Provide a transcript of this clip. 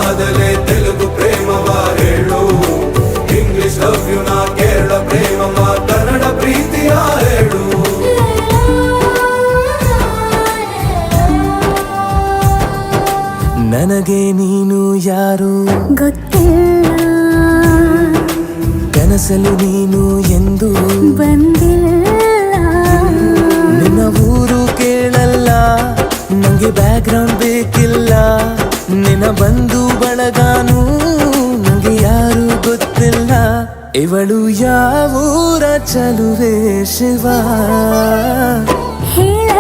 ಆದಲೆ ತೆಲುಗು ಪ್ರೇಮವ ಹೇಳು, English love you ನಾ ಕೇರಳ ಪ್ರೇಮವ ಕನ್ನಡ ಪ್ರೀತಿಯ ಹೇಳು. ನನಗೆ ನೀನು ಯಾರು ಗೊತ್ತಿಲ್ಲ, ಕನಸಲು ನೀನು ಎಂದು ಬಂದಿಲ್ಲ. ನಿನ್ನ ಊರು ಕೇಳಲ್ಲ, ನಂಗೆ ಬ್ಯಾಕ್ ಗ್ರೌಂಡ್ ಬೇಕಿಲ್ಲ. ನಿನ್ನ ಬಂಧು ಬಳಗಾನು ನಂಗೆ ಯಾರು ಗೊತ್ತಿಲ್ಲ. ಇವಳು ಯಾವೂರ ಚಲುವೆ ಶಿವ ಹೇಳ